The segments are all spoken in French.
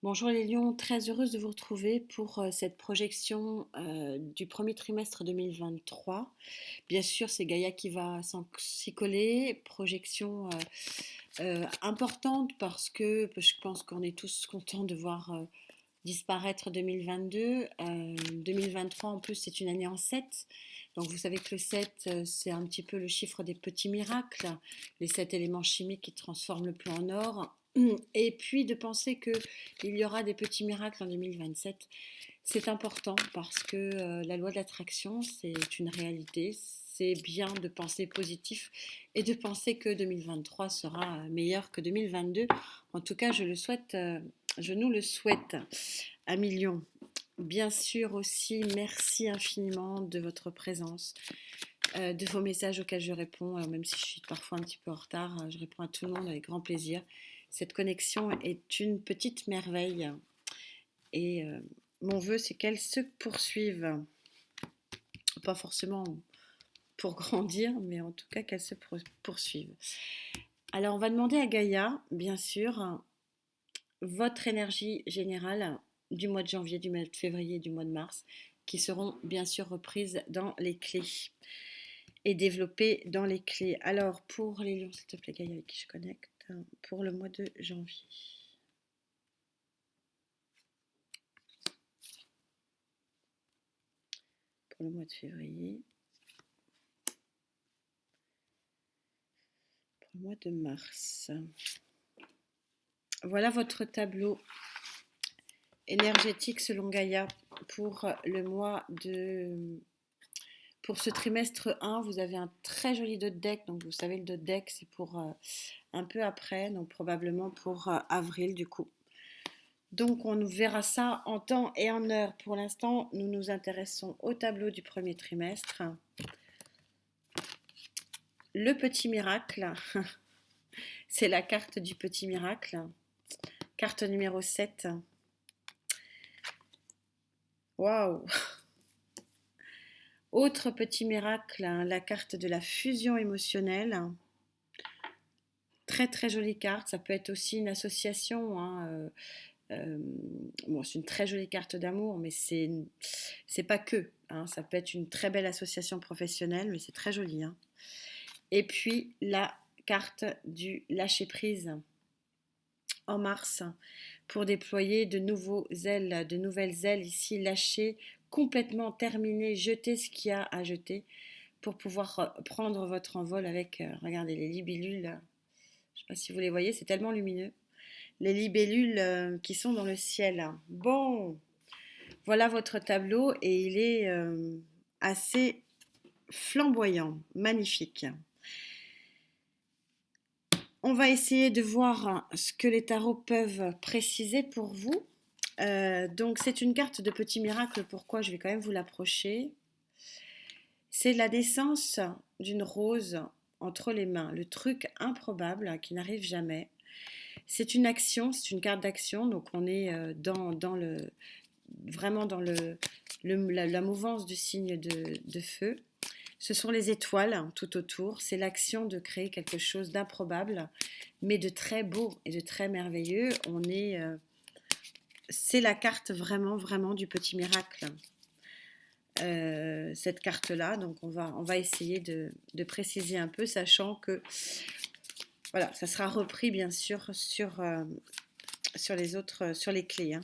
Bonjour les lions, très heureuse de vous retrouver pour cette projection du premier trimestre 2023. Bien sûr, c'est Gaïa qui va s'y coller. Projection importante parce que je pense qu'on est tous contents de voir disparaître 2022. 2023 en plus c'est une année en 7. Donc vous savez que le 7 c'est un petit peu le chiffre des petits miracles, les 7 éléments chimiques qui transforment le plomb en or. Et puis de penser qu'il y aura des petits miracles en 2027, c'est important parce que la loi de l'attraction, c'est une réalité. C'est bien de penser positif et de penser que 2023 sera meilleur que 2022. En tout cas, je nous le souhaite à millions. Bien sûr aussi, merci infiniment de votre présence, de vos messages auxquels je réponds, même si je suis parfois un petit peu en retard, je réponds à tout le monde avec grand plaisir. Cette connexion est une petite merveille et mon vœu c'est qu'elle se poursuive, pas forcément pour grandir, mais en tout cas qu'elle se poursuive. Alors on va demander à Gaïa, bien sûr, votre énergie générale du mois de janvier, du mois de février, du mois de mars, qui seront bien sûr reprises dans les clés et développées dans les clés. Alors pour les lions, s'il te plaît Gaïa, avec qui je connecte, pour le mois de janvier. Pour le mois de février. Pour le mois de mars. Voilà votre tableau énergétique selon Gaïa pour le mois de... Pour ce trimestre 1, vous avez un très joli dot deck. Donc vous savez, le dot deck, c'est pour un peu après, donc probablement pour avril du coup. Donc on verra ça en temps et en heure. Pour l'instant, nous nous intéressons au tableau du premier trimestre. Le petit miracle, c'est la carte du petit miracle. Carte numéro 7. Waouh! Autre petit miracle, la carte de la fusion émotionnelle. Très très jolie carte, ça peut être aussi une association. Bon, c'est une très jolie carte d'amour, mais c'est pas que. Ça peut être une très belle association professionnelle, mais c'est très joli. Et puis la carte du lâcher prise en mars pour déployer de nouvelles ailes ici, lâcher complètement, terminer, jeter ce qu'il y a à jeter pour pouvoir prendre votre envol avec, regardez, les libellules. Je ne sais pas si vous les voyez, c'est tellement lumineux. Les libellules qui sont dans le ciel. Bon, voilà votre tableau et il est assez flamboyant, magnifique. On va essayer de voir ce que les tarots peuvent préciser pour vous. Donc c'est une carte de petit miracle, pourquoi je vais quand même vous l'approcher. C'est la naissance d'une rose entre les mains, le truc improbable qui n'arrive jamais. C'est une action, c'est une carte d'action, donc on est vraiment dans la mouvance du signe de feu. Ce sont les étoiles tout autour, c'est l'action de créer quelque chose d'improbable, mais de très beau et de très merveilleux. C'est la carte vraiment, vraiment du petit miracle. Cette carte-là, donc on va essayer de préciser un peu, sachant que voilà, ça sera repris bien sûr sur les autres, sur les clés.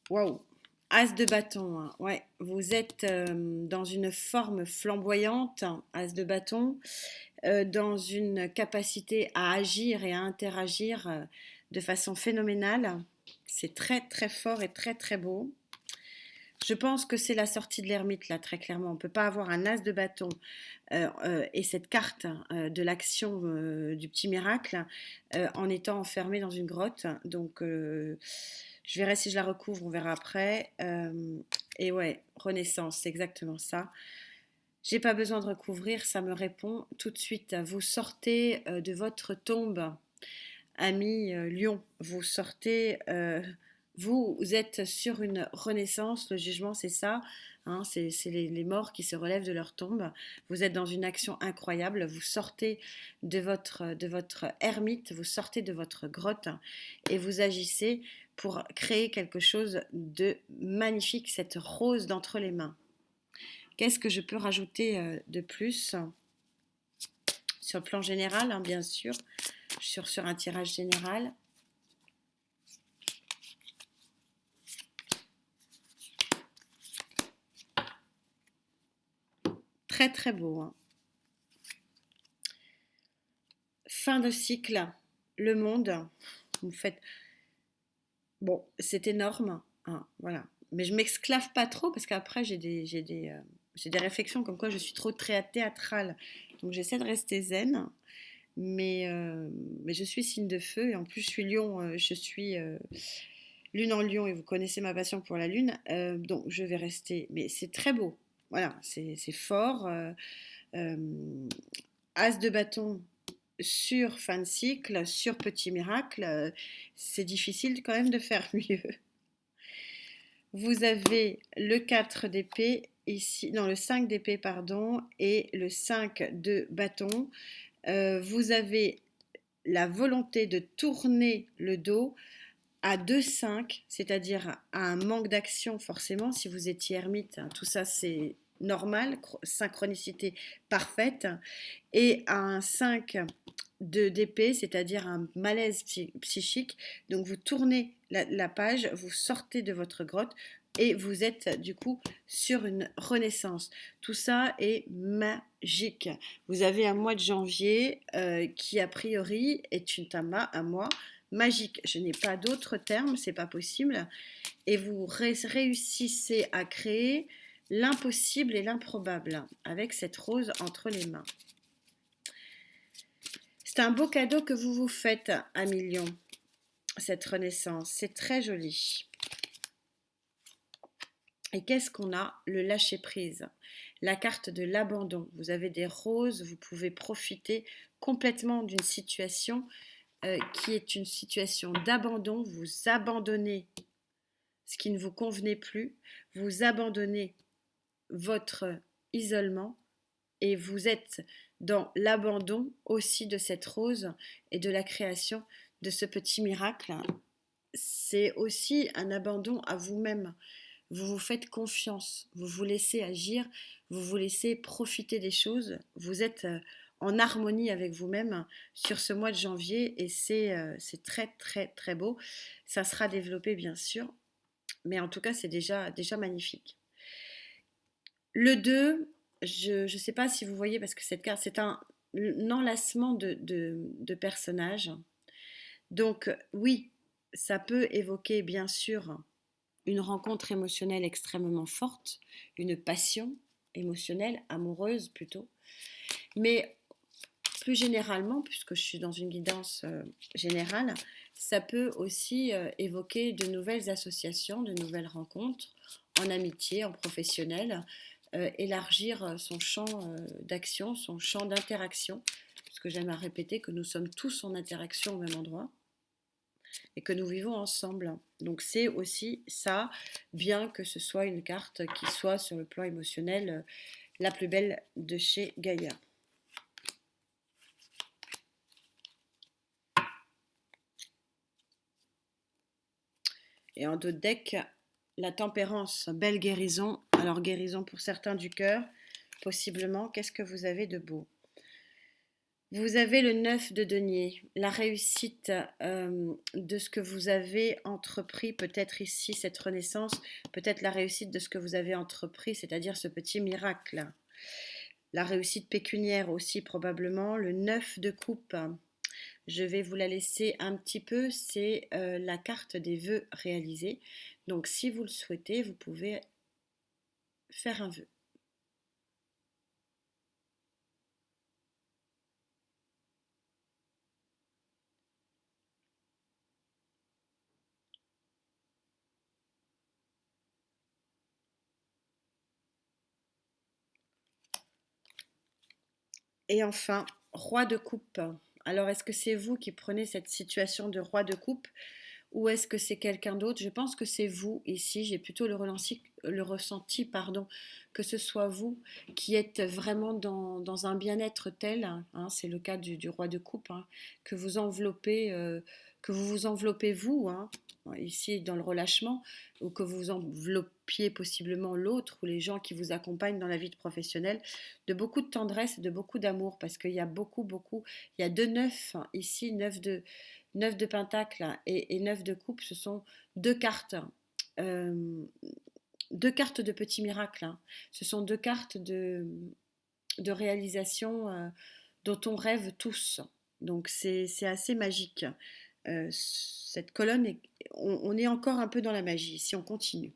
Waouh! As de bâton, ouais, vous êtes dans une forme flamboyante, as de bâton, dans une capacité à agir et à interagir de façon phénoménale. C'est très très fort et très très beau. Je pense que c'est la sortie de l'ermite là, très clairement. On ne peut pas avoir un as de bâton et cette carte de l'action du petit miracle en étant enfermé dans une grotte. Donc je verrai si je la recouvre, on verra après. Et ouais, Renaissance, c'est exactement ça. J'ai pas besoin de recouvrir, ça me répond tout de suite. Vous sortez de votre tombe, ami lion. Vous sortez Vous êtes sur une renaissance, le jugement c'est ça, hein, c'est les morts qui se relèvent de leur tombe. Vous êtes dans une action incroyable, vous sortez de votre ermite, vous sortez de votre grotte et vous agissez pour créer quelque chose de magnifique, cette rose d'entre les mains. Qu'est-ce que je peux rajouter de plus sur le plan général, hein, bien sûr, sur un tirage général? Très très beau, hein. Fin de cycle, le monde. Vous faites. Bon, c'est énorme, hein, voilà. Mais je m'esclave pas trop parce qu'après j'ai des réflexions comme quoi je suis trop très théâtrale. Donc j'essaie de rester zen, mais je suis signe de feu et en plus je suis lion, je suis lune en lion et vous connaissez ma passion pour la lune, donc je vais rester. Mais c'est très beau, voilà, c'est fort. Euh, As de bâton sur fin de cycle, sur petit miracle, c'est difficile quand même de faire mieux. Vous avez le 4 d'épée ici, non le 5 d'épée pardon, et le 5 de bâton. Vous avez la volonté de tourner le dos à 2-5, c'est-à-dire à un manque d'action forcément, si vous étiez ermite, hein, tout ça c'est normal, synchronicité parfaite, et à un 5 d'épée, c'est-à-dire un malaise psychique. Donc vous tournez la page, vous sortez de votre grotte et vous êtes du coup sur une renaissance. Tout ça est magique. Vous avez un mois de janvier qui a priori est un mois magique. Je n'ai pas d'autre terme, c'est pas possible. Et vous réussissez à créer l'impossible et l'improbable avec cette rose entre les mains. C'est un beau cadeau que vous vous faites à millions, cette renaissance. C'est très joli. Et qu'est-ce qu'on a? Le lâcher-prise. La carte de l'abandon. Vous avez des roses, vous pouvez profiter complètement d'une situation qui est une situation d'abandon. Vous abandonnez ce qui ne vous convenait plus. Vous abandonnez votre isolement et vous êtes dans l'abandon aussi de cette rose et de la création de ce petit miracle. C'est aussi un abandon à vous-même. Vous vous faites confiance, vous vous laissez agir, vous vous laissez profiter des choses, vous êtes en harmonie avec vous-même sur ce mois de janvier et c'est très très très beau. Ça sera développé bien sûr, mais en tout cas c'est déjà magnifique. Le 2, je ne sais pas si vous voyez, parce que cette carte, c'est un enlacement de personnages. Donc oui, ça peut évoquer bien sûr une rencontre émotionnelle extrêmement forte, une passion émotionnelle, amoureuse plutôt. Mais plus généralement, puisque je suis dans une guidance générale, ça peut aussi évoquer de nouvelles associations, de nouvelles rencontres en amitié, en professionnel, élargir son champ d'action, son champ d'interaction, parce que j'aime à répéter que nous sommes tous en interaction au même endroit et que nous vivons ensemble. Donc c'est aussi ça, bien que ce soit une carte qui soit sur le plan émotionnel la plus belle de chez Gaïa. Et en dos de deck, la tempérance, belle guérison. Alors guérison pour certains du cœur, possiblement. Qu'est-ce que vous avez de beau? Vous avez le 9 de denier, la réussite de ce que vous avez entrepris, peut-être ici cette renaissance, peut-être la réussite de ce que vous avez entrepris, c'est-à-dire ce petit miracle. La réussite pécuniaire aussi probablement, le 9 de coupe. Je vais vous la laisser un petit peu, c'est la carte des vœux réalisés. Donc si vous le souhaitez, vous pouvez faire un vœu. Et enfin, roi de coupe. Alors, est-ce que c'est vous qui prenez cette situation de roi de coupe ou est-ce que c'est quelqu'un d'autre? Je pense que c'est vous ici. J'ai plutôt le ressenti, pardon, que ce soit vous qui êtes vraiment dans un bien-être tel, hein, c'est le cas du roi de coupe, hein, que vous enveloppez, que vous vous enveloppez vous, hein, ici dans le relâchement, ou que vous enveloppiez possiblement l'autre ou les gens qui vous accompagnent dans la vie professionnelle, de beaucoup de tendresse et de beaucoup d'amour, parce qu'il y a beaucoup, il y a deux neufs ici, neuf de pentacle et neuf de coupe, ce sont deux cartes. euh, Deux cartes de petits miracles, hein. Ce sont deux cartes de réalisation dont on rêve tous. Donc c'est assez magique. Cette colonne, on est encore un peu dans la magie si on continue.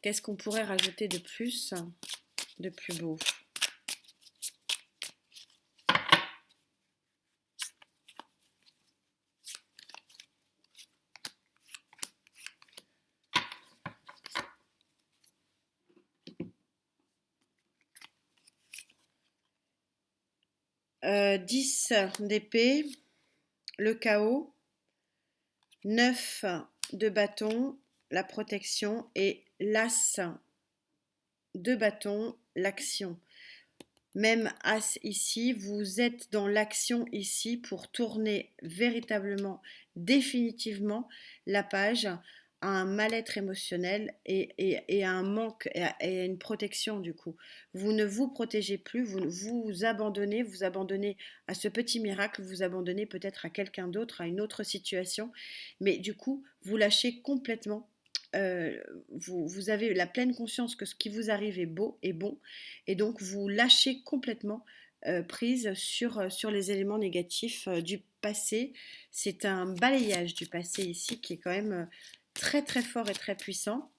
Qu'est-ce qu'on pourrait rajouter de plus, de plus beau? 10 d'épée, le chaos, 9 de bâton, la protection, et l'as de bâton, l'action. Même as ici, vous êtes dans l'action ici pour tourner véritablement, définitivement la page à un mal-être émotionnel et à un manque et à une protection du coup. Vous ne vous protégez plus, vous abandonnez à ce petit miracle, vous abandonnez peut-être à quelqu'un d'autre, à une autre situation, mais du coup, vous lâchez complètement. Vous avez la pleine conscience que ce qui vous arrive est beau et bon, et donc vous lâchez complètement prise sur les éléments négatifs du passé. C'est un balayage du passé ici qui est quand même très très fort et très puissant,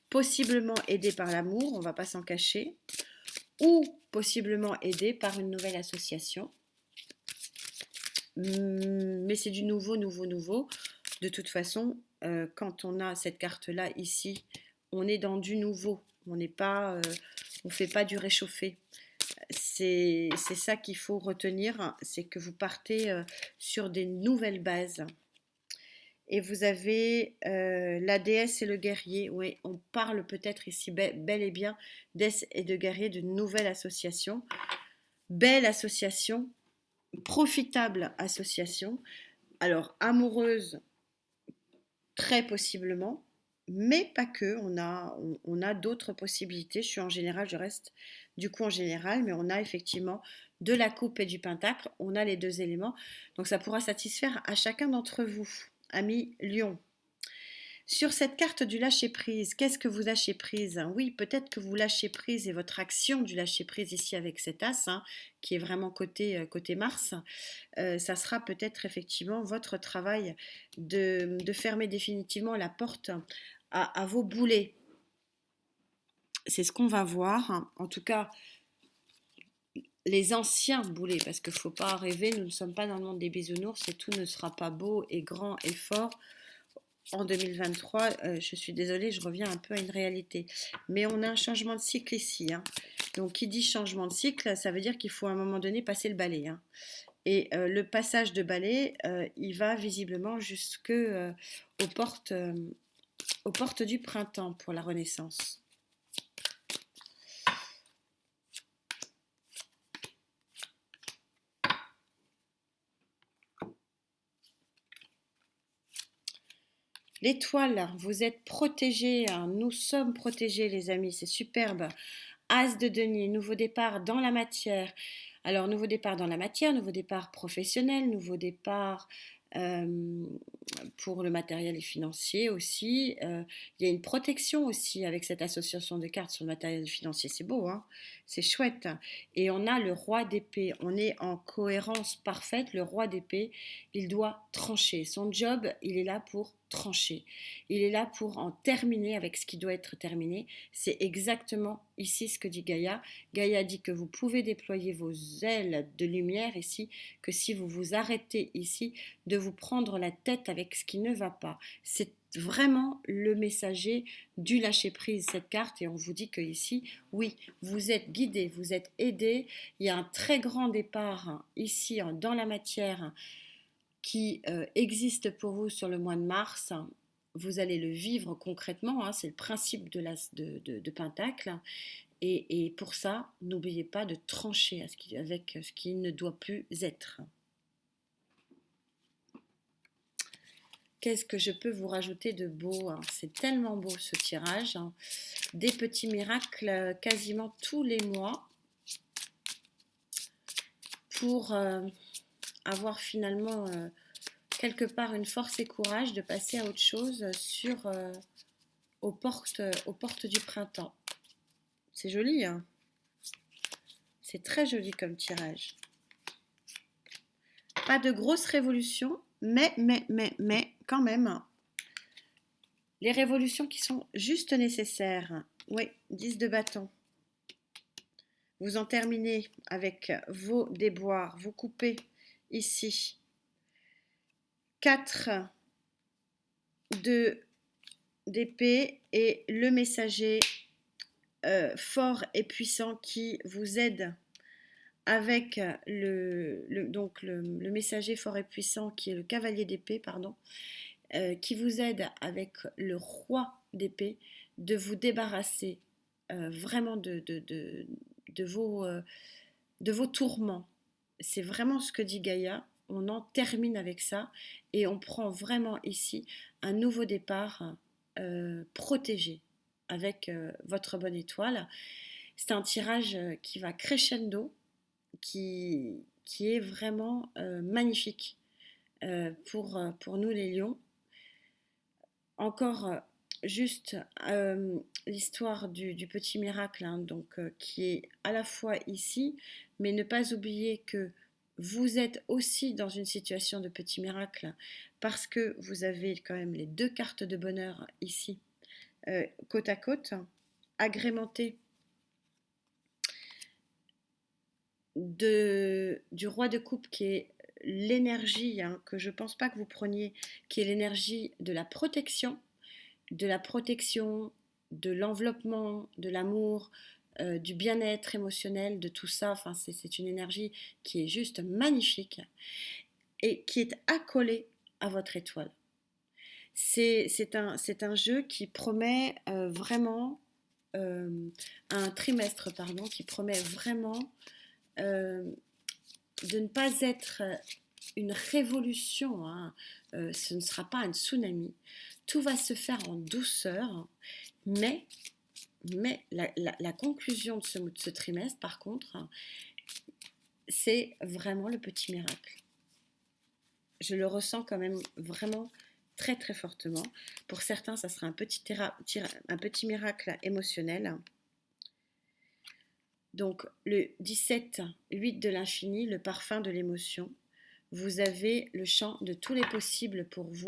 possiblement aidé par l'amour, on ne va pas s'en cacher, ou possiblement aidé par une nouvelle association. Mais c'est du nouveau. De toute façon, quand on a cette carte-là ici, on est dans du nouveau. On n'est pas, on fait pas du réchauffé. C'est ça qu'il faut retenir, c'est que vous partez sur des nouvelles bases. Et vous avez la déesse et le guerrier. Oui, on parle peut-être ici bel et bien déesse et de guerrier, d'une nouvelle association. Belle association, profitable association. Alors, amoureuse, très possiblement, mais pas que. On a d'autres possibilités. Je reste du coup en général, mais on a effectivement de la coupe et du pentacle. On a les deux éléments. Donc ça pourra satisfaire à chacun d'entre vous, amis Lion. Sur cette carte du lâcher-prise, qu'est-ce que vous lâchez prise? Oui, peut-être que vous lâchez prise et votre action du lâcher-prise ici avec cet as, hein, qui est vraiment côté Mars, ça sera peut-être effectivement votre travail de fermer définitivement la porte à vos boulets. C'est ce qu'on va voir. En tout cas, les anciens boulets, parce qu'il ne faut pas rêver, nous ne sommes pas dans le monde des bisounours et tout ne sera pas beau et grand et fort. En 2023, je suis désolée, je reviens un peu à une réalité. Mais on a un changement de cycle ici, hein. Donc, qui dit changement de cycle, ça veut dire qu'il faut à un moment donné passer le balai, hein. Et le passage de balai, il va visiblement jusque aux portes du printemps pour la Renaissance. L'étoile, vous êtes protégés, hein, nous sommes protégés les amis, c'est superbe. As de denier, nouveau départ dans la matière. Alors, nouveau départ dans la matière, nouveau départ professionnel, nouveau départ euh, pour le matériel et financier aussi. Il y a une protection aussi avec cette association de cartes sur le matériel financier. C'est beau, hein, c'est chouette. Et on a le roi d'épée. On est en cohérence parfaite. Le roi d'épée, il doit trancher. Son job, il est là pour trancher. Il est là pour en terminer avec ce qui doit être terminé. C'est exactement ici ce que dit Gaïa. Gaïa dit que vous pouvez déployer vos ailes de lumière ici, que si vous vous arrêtez ici, de vous prendre la tête avec ce qui ne va pas. C'est vraiment le messager du lâcher-prise, cette carte, et on vous dit que ici, oui, vous êtes guidé, vous êtes aidé. Il y a un très grand départ ici dans la matière qui existe pour vous sur le mois de mars, vous allez le vivre concrètement, hein, c'est le principe de Pentacle. Et pour ça, n'oubliez pas de trancher avec ce qui ne doit plus être. Qu'est-ce que je peux vous rajouter de beau, hein? C'est tellement beau ce tirage, hein. Des petits miracles quasiment tous les mois pour avoir finalement quelque part une force et courage de passer à autre chose aux portes du printemps. C'est joli, hein? C'est très joli comme tirage. Pas de grosse révolution, mais quand même, les révolutions qui sont juste nécessaires. Oui, 10 de bâton. Vous en terminez avec vos déboires. Vous coupez ici 4 d'épée et le messager fort et puissant qui vous aide avec le messager fort et puissant qui est le cavalier d'épée, pardon, qui vous aide avec le roi d'épée de vous débarrasser vraiment de vos tourments. C'est vraiment ce que dit Gaïa. On en termine avec ça et on prend vraiment ici un nouveau départ protégé avec votre bonne étoile. C'est un tirage qui va crescendo, qui est vraiment magnifique pour nous les lions. Encore juste l'histoire du petit miracle, hein, donc, qui est à la fois ici, mais ne pas oublier que vous êtes aussi dans une situation de petit miracle parce que vous avez quand même les 2 cartes de bonheur ici, côte à côte, agrémentées du roi de coupe qui est l'énergie, hein, que je ne pense pas que vous preniez, qui est l'énergie de la protection, de l'enveloppement, de l'amour, du bien-être émotionnel, de tout ça. Enfin, c'est une énergie qui est juste magnifique et qui est accolée à votre étoile. C'est un jeu qui promet vraiment un trimestre, pardon, qui promet vraiment de ne pas être une révolution, hein. Ce ne sera pas un tsunami. Tout va se faire en douceur, mais la conclusion de ce trimestre, par contre, c'est vraiment le petit miracle. Je le ressens quand même vraiment très très fortement. Pour certains, ça sera un petit miracle émotionnel. Donc le 17, 8 de l'infini, le parfum de l'émotion. Vous avez le champ de tous les possibles pour vous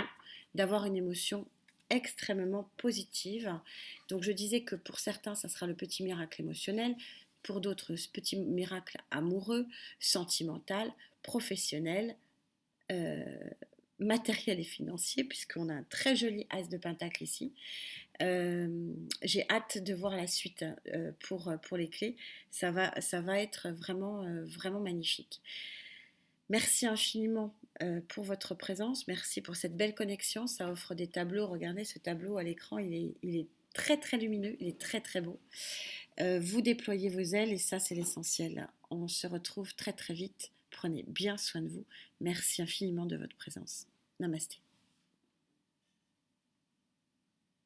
d'avoir une émotion extrêmement positive. Donc je disais que pour certains, ça sera le petit miracle émotionnel, pour d'autres, ce petit miracle amoureux, sentimental, professionnel, matériel et financier, puisqu'on a un très joli as de pentacle ici. J'ai hâte de voir la suite pour les clés. Ça va être vraiment, vraiment magnifique. Merci infiniment pour votre présence. Merci pour cette belle connexion. Ça offre des tableaux. Regardez ce tableau à l'écran. Il est très très lumineux. Il est très très beau. Vous déployez vos ailes et ça c'est l'essentiel. On se retrouve très très vite. Prenez bien soin de vous. Merci infiniment de votre présence. Namasté.